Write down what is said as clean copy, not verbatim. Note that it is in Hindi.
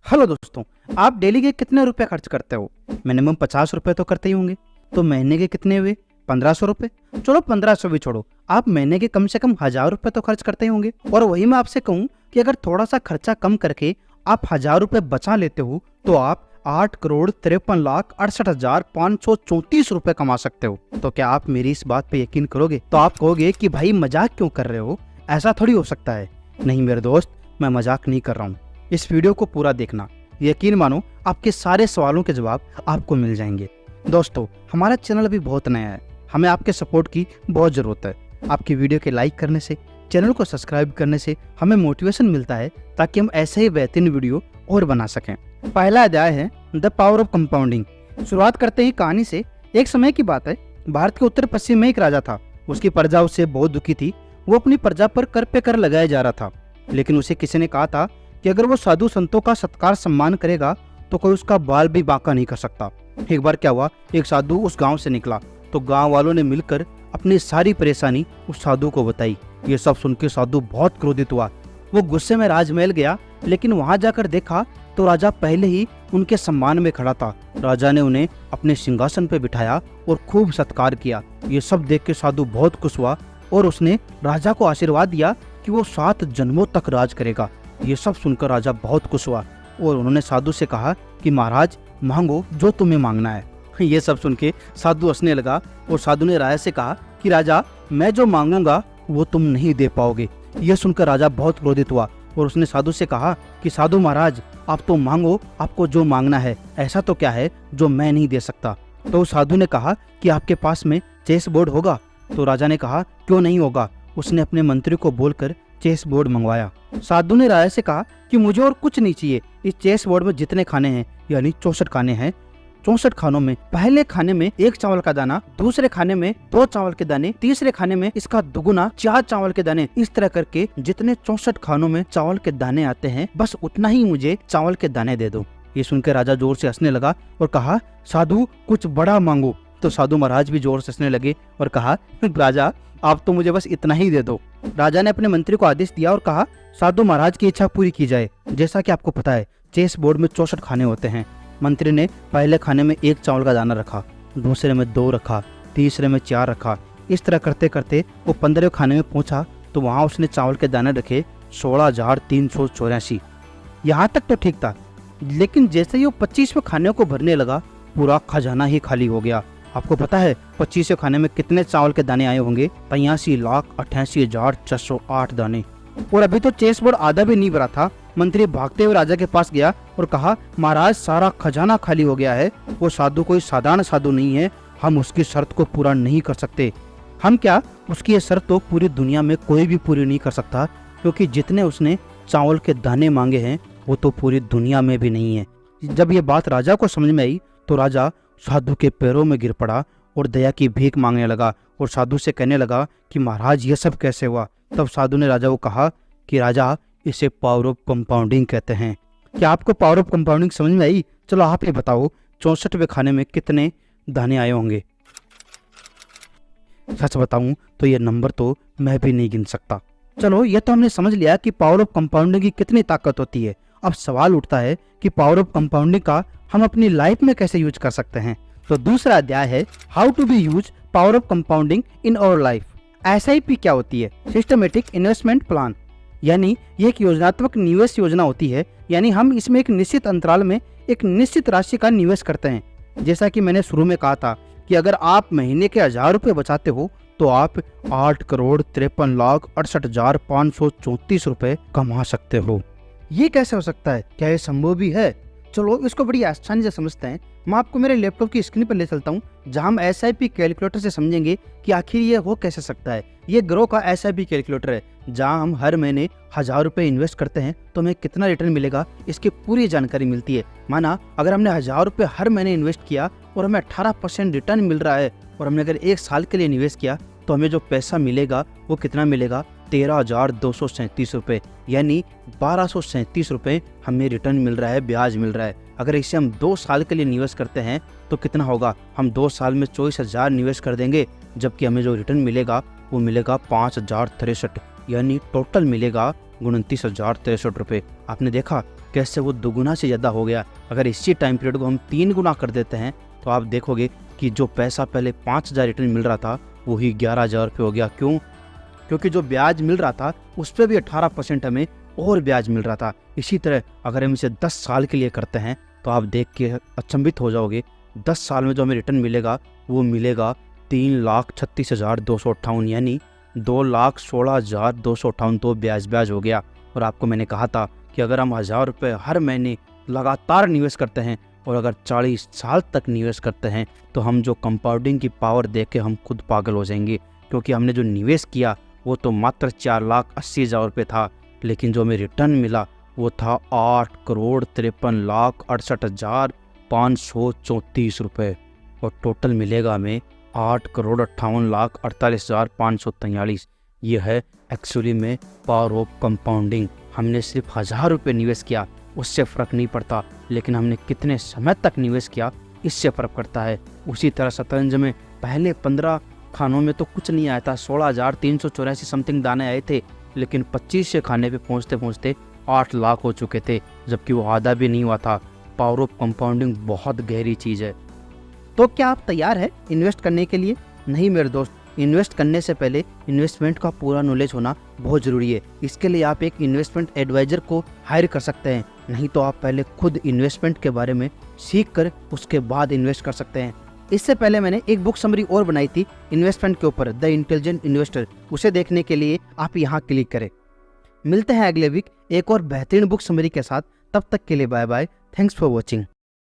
हेलो दोस्तों, आप डेली के कितने रुपए खर्च करते हो? मिनिमम 50 रुपए तो करते ही होंगे। तो महीने के कितने हुए? 1500 रुपए। चलो 1500 भी छोड़ो, आप महीने के कम से कम 1000 रुपए तो खर्च करते ही होंगे। और वही मैं आपसे कहूँ कि अगर थोड़ा सा खर्चा कम करके आप 1000 रुपए बचा लेते हो तो आप 8,53,68,534 रुपए कमा सकते हो। तो क्या आप मेरी इस बात पे यकीन करोगे? तो आप कहोगे कि भाई मजाक क्यों कर रहे हो, ऐसा थोड़ी हो सकता है। नहीं मेरे दोस्त, मैं मजाक नहीं कर रहा हूँ। इस वीडियो को पूरा देखना, यकीन मानो आपके सारे सवालों के जवाब आपको मिल जाएंगे। दोस्तों, हमारा चैनल अभी बहुत नया है, हमें आपके सपोर्ट की बहुत ज़रूरत है। आपकी वीडियो के लाइक करने से, चैनल को सब्सक्राइब करने से हमें मोटिवेशन मिलता है ताकि हम ऐसे ही बेहतरीन वीडियो और बना सकें। पहला अध्याय है द पावर ऑफ कंपाउंडिंग। शुरुआत करते ही कहानी से। एक समय की बात है, भारत के उत्तर पश्चिम में एक राजा था। उसकी प्रजा उससे बहुत दुखी थी। वो अपनी प्रजा पर कर पे कर लगाया जा रहा था, लेकिन उसे किसी ने कहा था कि अगर वो साधु संतों का सत्कार सम्मान करेगा तो कोई उसका बाल भी बांका नहीं कर सकता। एक बार क्या हुआ, एक साधु उस गांव से निकला तो गांव वालों ने मिलकर अपनी सारी परेशानी उस साधु को बताई। ये सब सुन के साधु बहुत क्रोधित हुआ। वो गुस्से में राजमहल गया, लेकिन वहां जाकर देखा तो राजा पहले ही उनके सम्मान में खड़ा था। राजा ने उन्हें अपने सिंहासन पर बिठाया और खूब सत्कार किया। ये सब देख के साधु बहुत खुश हुआ और उसने राजा को आशीर्वाद दिया कि वो 7 जन्मों तक राज करेगा। ये सब सुनकर राजा बहुत खुश हुआ और उन्होंने साधु से कहा कि महाराज, मांगो जो तुम्हें मांगना है। ये सब सुन के साधु हंसने लगा और साधु ने राजा से कहा कि राजा, मैं जो मांगूंगा वो तुम नहीं दे पाओगे। यह सुनकर राजा बहुत क्रोधित हुआ और उसने साधु से कहा कि साधु महाराज, आप तो मांगो, आपको जो मांगना है। ऐसा तो क्या है जो मैं नहीं दे सकता? तो साधु ने कहा कि आपके पास में चेस बोर्ड होगा? तो राजा ने कहा क्यों नहीं होगा। उसने अपने मंत्री को बोलकर चेस बोर्ड मंगवाया। साधु ने राजा से कहा कि मुझे और कुछ नहीं चाहिए। इस चेस बोर्ड में जितने खाने हैं, यानी 64 खाने हैं, 64 खानों में पहले खाने में 1 चावल का दाना, दूसरे खाने में 2 चावल के दाने, तीसरे खाने में इसका दुगुना 4 चावल के दाने। इस तरह करके जितने 64 खानों में चावल के दाने आते हैं, बस उतना ही मुझे चावल के दाने दे दो। ये सुनकर राजा जोर से हंसने लगा और कहा, साधु कुछ बड़ा मांगो। तो साधु महाराज भी जोर से हंसने लगे और कहा, राजा आप तो मुझे बस इतना ही दे दो। राजा ने अपने मंत्री को आदेश दिया और कहा, साधु महाराज की इच्छा पूरी की जाए। जैसा कि आपको पता है, चेस बोर्ड में 64 खाने होते हैं। मंत्री ने पहले खाने में 1 चावल का दाना रखा, दूसरे में 2 रखा, तीसरे में 4 रखा। इस तरह करते करते वो 15वें खाने में पहुंचा तो वहां उसने चावल के दाने रखे 16,384। यहाँ तक तो ठीक था, लेकिन जैसे ही वो 25वें खाने को भरने लगा, पूरा खजाना ही खाली हो गया। आपको पता है 25वें खाने में कितने चावल के दाने आए होंगे? 85,88,608 दाने। और अभी तो चेस बोर्ड आधा भी नहीं भरा था। मंत्री भागते हुए राजा के पास गया और कहा, महाराज सारा खजाना खाली हो गया है। वो साधु कोई साधारण साधु नहीं है, हम उसकी शर्त को पूरा नहीं कर सकते। हम क्या, उसकी ये शर्त तो पूरी दुनिया में कोई भी पूरी नहीं कर सकता, क्योंकि जितने उसने चावल के दाने मांगे हैं वो तो पूरी दुनिया में भी नहीं है। जब ये बात राजा को समझ में आई तो राजा साधु के पैरों में गिर पड़ा और दया की भीख मांगने लगा और साधु से कहने लगा कि महाराज ये सब कैसे हुआ? तब साधु ने राजा को कहा कि राजा, इसे पावर ऑफ कंपाउंडिंग कहते हैं। क्या आपको पावर ऑफ कंपाउंडिंग समझ में आई? चलो आप ये बताओ, 64वें खाने में कितने दाने आए होंगे? सच बताऊं तो ये नंबर तो मैं भी नहीं गिन सकता। चलो ये तो हमने समझ लिया कि पावर ऑफ कंपाउंडिंग की कितनी ताकत होती है। अब सवाल उठता है कि पावर ऑफ कंपाउंडिंग का हम अपनी लाइफ में कैसे यूज कर सकते हैं। तो दूसरा अध्याय है how to be use power of compounding in our life. SIP क्या होती है? सिस्टमेटिक इन्वेस्टमेंट प्लान, यानी ये एक योजनात्मक निवेश योजना होती है। यानी हम इसमें एक निश्चित अंतराल में एक निश्चित राशि का निवेश करते हैं। जैसा कि मैंने शुरू में कहा था कि अगर आप महीने के 1000 रुपए बचाते हो तो आप 8,53,68,534 रुपए कमा सकते हो। ये कैसे हो सकता है? क्या ये संभव भी है? चलो इसको बड़ी आसानी से समझते हैं। मैं आपको मेरे लैपटॉप की स्क्रीन पर ले चलता हूँ, जहाँ हम SIP कैलकुलेटर से समझेंगे कि आखिर ये हो कैसे सकता है। ये ग्रो का SIP कैलकुलेटर है, जहाँ हम हर महीने 1000 रुपये इन्वेस्ट करते हैं तो हमें कितना रिटर्न मिलेगा, इसकी पूरी जानकारी मिलती है। माना अगर हमने 1000 रुपये हर महीने इन्वेस्ट किया और हमें 18% रिटर्न मिल रहा है, और हमने अगर 1 साल के लिए निवेश किया तो हमें जो पैसा मिलेगा वो कितना मिलेगा? 13,237 रुपये, यानी 1237 रुपये हमें रिटर्न मिल रहा है, ब्याज मिल रहा है। अगर इसे हम 2 साल के लिए निवेश करते हैं तो कितना होगा? हम 2 साल में 24,000 निवेश कर देंगे, जबकि हमें जो रिटर्न मिलेगा वो मिलेगा 5,063, यानी टोटल मिलेगा 29,063 रुपये। आपने देखा कैसे वो दुगुना से ज़्यादा हो गया। अगर इसी टाइम पीरियड को हम 3 गुना कर देते हैं तो आप देखोगे कि जो पैसा पहले 5,000 रिटर्न मिल रहा था वही 11,000 रुपये हो गया। क्यों? क्योंकि जो ब्याज मिल रहा था उस पर भी 18% हमें और ब्याज मिल रहा था। इसी तरह अगर हम इसे 10 साल के लिए करते हैं तो आप देख के अचंभित हो जाओगे। 10 साल में जो हमें रिटर्न मिलेगा वो मिलेगा 3,36,258, यानी 2,16,258 तो ब्याज हो गया। और आपको मैंने कहा था कि अगर हम 1,000 रुपये हर महीने लगातार निवेश करते हैं और अगर 40 साल तक निवेश करते हैं तो हम जो कंपाउंडिंग की पावर देख के हम खुद पागल हो जाएंगे। क्योंकि हमने जो निवेश किया वो तो मात्र 4,80,000 रुपये था, लेकिन जो हमें रिटर्न मिला वो था 8,53,68,534 रुपये। और टोटल मिलेगा हमें 8,58,48,543। ये है एक्चुअली में पावर ऑफ कंपाउंडिंग। हमने सिर्फ 1,000 रुपये निवेश किया उससे फ़र्क नहीं पड़ता, लेकिन हमने कितने समय तक निवेश किया इससे फ़र्क पड़ता है। उसी तरह शतरंज में पहले 15 खानों में तो कुछ नहीं आया था, 16,384 समथिंग दाने आए थे, लेकिन 25 खाने पे पहुँचते पहुँचते 8 लाख हो चुके थे, जबकि वो आधा भी नहीं हुआ था। पावर ऑफ कंपाउंडिंग बहुत गहरी चीज़ है। तो क्या आप तैयार हैं इन्वेस्ट करने के लिए? नहीं मेरे दोस्त, इन्वेस्ट करने से पहले इन्वेस्टमेंट का पूरा नॉलेज होना बहुत ज़रूरी है। इसके लिए आप एक इन्वेस्टमेंट एडवाइज़र को हायर कर सकते हैं, नहीं तो आप पहले खुद इन्वेस्टमेंट के बारे में सीख कर उसके बाद इन्वेस्ट कर सकते हैं। इससे पहले मैंने एक बुक समरी और बनाई थी इन्वेस्टमेंट के ऊपर, द इंटेलिजेंट इन्वेस्टर। उसे देखने के लिए आप यहाँ क्लिक करें। मिलते हैं अगले वीक एक और बेहतरीन बुक समरी के साथ। तब तक के लिए bye bye. Thanks for watching.